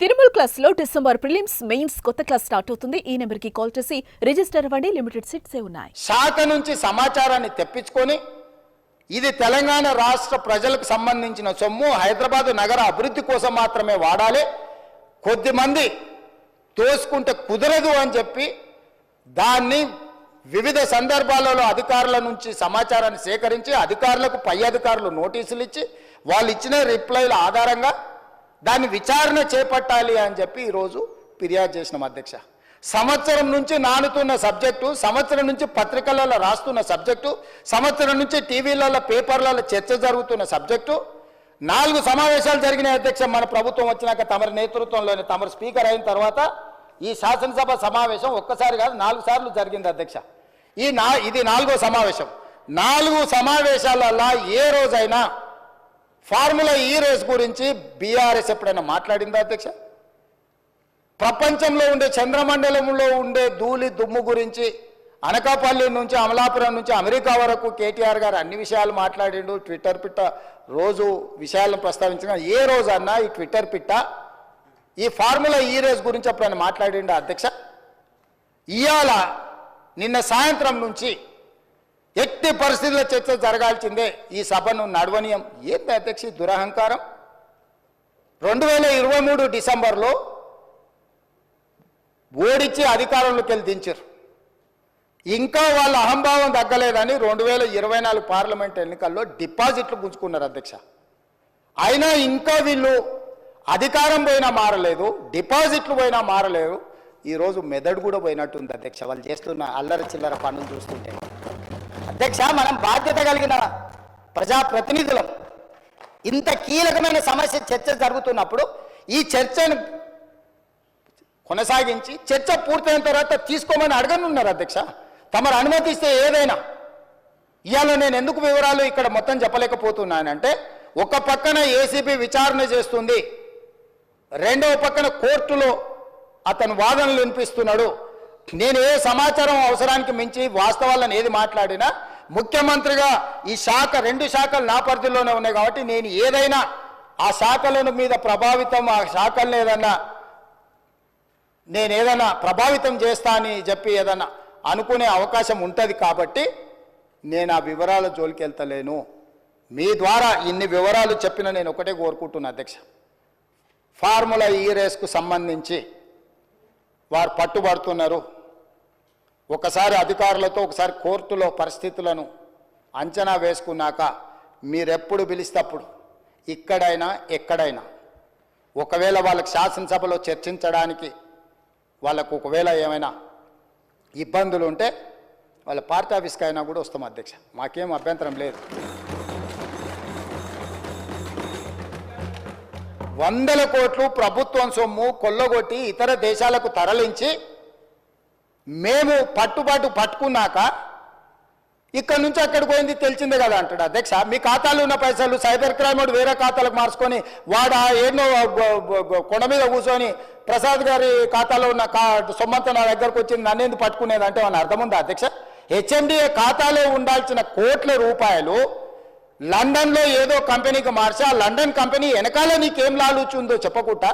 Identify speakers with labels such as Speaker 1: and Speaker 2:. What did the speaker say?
Speaker 1: Tirumala class లో December prelims mains కొత్త class start అవుతుంది. ఈ నెంబర్ కి కాల్ చేసి రిజిస్టర్ అవ్వండి. లిమిటెడ్ సీట్సే ఉన్నాయి.
Speaker 2: శాఖ నుంచి సమాచారాన్ని తెప్పించుకొని ఇది తెలంగాణ రాష్ట్ర ప్రజలకు సంబంధించిన సొమ్ము హైదరాబాద్ నగర అభివృద్ధి కోసం మాత్రమే వాడాలి, కొద్దిమంది తోసుకుంటే కుదరదు అని చెప్పి దాన్ని వివిధ సందర్భాలలో అధికారుల నుంచి సమాచారాన్ని సేకరించి అధికారులకు పై అధికారులు నోటీసులు ఇచ్చి వాళ్ళు ఇచ్చిన రిప్లైల ఆధారంగా దాన్ని విచారణ చేపట్టాలి అని చెప్పి ఈరోజు ఫిర్యాదు చేసినాం అధ్యక్ష. సంవత్సరం నుంచి నానుతున్న సబ్జెక్టు, సంవత్సరం నుంచి పత్రికలలో రాస్తున్న సబ్జెక్టు, సంవత్సరం నుంచి టీవీలలో పేపర్లలో చర్చ జరుగుతున్న సబ్జెక్టు 4 సమావేశాలు జరిగినాయి అధ్యక్ష. మన ప్రభుత్వం వచ్చినాక తమరి నేతృత్వంలోని తమరు స్పీకర్ అయిన తర్వాత ఈ శాసనసభ సమావేశం ఒక్కసారి కాదు 4 సార్లు జరిగింది అధ్యక్ష. ఇది 4వ సమావేశం. 4 సమావేశాలలో ఏ రోజైనా ఫార్ములా ఈ రేస్ గురించి బీఆర్ఎస్ ఎప్పుడైనా మాట్లాడిందా అధ్యక్ష? ప్రపంచంలో ఉండే చంద్రమండలంలో ఉండే ధూళి దుమ్ము గురించి అనకాపల్లి నుంచి అమలాపురం నుంచి అమెరికా వరకు కేటీఆర్ గారు అన్ని విషయాలు మాట్లాడిండు. ట్విట్టర్ పిట్ట రోజు విషయాలను ప్రస్తావించిన ఏ రోజన్నా ఈ ట్విట్టర్ పిట్ట ఈ ఫార్ములా ఈ రేస్ గురించి ఎప్పుడైనా మాట్లాడిండు అధ్యక్ష? ఇవాళ నిన్న సాయంత్రం నుంచి ఎట్టి పరిస్థితుల్లో చర్చ జరగాల్సిందే, ఈ సభను నడవనీయం. ఏంటి అధ్యక్ష దురహంకారం? 2023 డిసెంబర్లో ఓడించి అధికారంలోకి వెళ్ళి దించారు. ఇంకా వాళ్ళ అహంభావం తగ్గలేదని 2024 పార్లమెంట్ ఎన్నికల్లో డిపాజిట్లు గుంజుకున్నారు అధ్యక్ష. అయినా ఇంకా వీళ్ళు అధికారం పోయినా మారలేదు, డిపాజిట్లు పోయినా మారలేదు. ఈరోజు మెదడు కూడా పోయినట్టుంది అధ్యక్ష వాళ్ళు చేస్తున్న అల్లర చిల్లర పనులు చూస్తుంటే. అధ్యక్ష, మనం బాధ్యత కలిగిన ప్రజాప్రతినిధులం. ఇంత కీలకమైన సమస్య చర్చ జరుగుతున్నప్పుడు ఈ చర్చను కొనసాగించి చర్చ పూర్తయిన తర్వాత తీసుకోమని అడగనున్నారు అధ్యక్ష. తమరు అనుమతిస్తే ఏదైనా. ఇవాళ నేను ఎందుకు వివరాలు ఇక్కడ మొత్తం చెప్పలేకపోతున్నానంటే, ఒక పక్కన ఏసీబీ విచారణ చేస్తుంది, రెండవ పక్కన కోర్టులో అతను వాదనలు వినిపిస్తున్నాడు. నేను ఏ సమాచారం అవసరానికి మించి వాస్తవాలను ఏది మాట్లాడినా ముఖ్యమంత్రిగా ఈ శాఖ 2 శాఖలు నా పరిధిలోనే ఉన్నాయి కాబట్టి నేను ఏదైనా ఆ శాఖల మీద ప్రభావితం, ఆ శాఖలను ఏదైనా ప్రభావితం చేస్తా అని చెప్పి ఏదైనా అనుకునే అవకాశం ఉంటుంది కాబట్టి నేను ఆ వివరాల జోలికి వెళ్తలేను. మీ ద్వారా ఇన్ని వివరాలు చెప్పిన నేను ఒకటే కోరుకుంటున్నా అధ్యక్ష, ఫార్ములా ఈ రేస్కు సంబంధించి వారు పట్టుబడుతున్నారు. ఒకసారి అధికారులతో ఒకసారి కోర్టులో పరిస్థితులను అంచనా వేసుకున్నాక మీరెప్పుడు పిలిస్తప్పుడు ఇక్కడైనా ఎక్కడైనా ఒకవేళ వాళ్ళకి శాసనసభలో చర్చించడానికి వాళ్ళకు ఒకవేళ ఏమైనా ఇబ్బందులు ఉంటే వాళ్ళ పార్టీ ఆఫీస్కి అయినా కూడా వస్తాం అధ్యక్ష, మాకేం అభ్యంతరం లేదు. 100 కోట్లు ప్రభుత్వం సొమ్ము కొల్లగొట్టి ఇతర దేశాలకు తరలించి మేము పట్టుకున్నాక ఇక్కడ నుంచి అక్కడికి పోయింది తెలిసిందే కదా అంటాడు అధ్యక్ష. మీ ఖాతాలో ఉన్న పైసలు సైబర్ క్రైమ్ వేరే ఖాతాలకు మార్చుకొని వాడు ఎన్నో కొండ మీద కూర్చొని ప్రసాద్ గారి ఖాతాలో ఉన్న సొమ్మంతా నా దగ్గరకు వచ్చింది, నన్నేందుకు పట్టుకునేది అంటే అని అర్థం ఉందా అధ్యక్ష? హెచ్ఎండిఏ ఖాతాలో ఉండాల్సిన కోట్ల రూపాయలు లండన్లో ఏదో కంపెనీకి మార్చి ఆ లండన్ కంపెనీ వెనకాల నీకేం లాలుచుందో చెప్పకుండా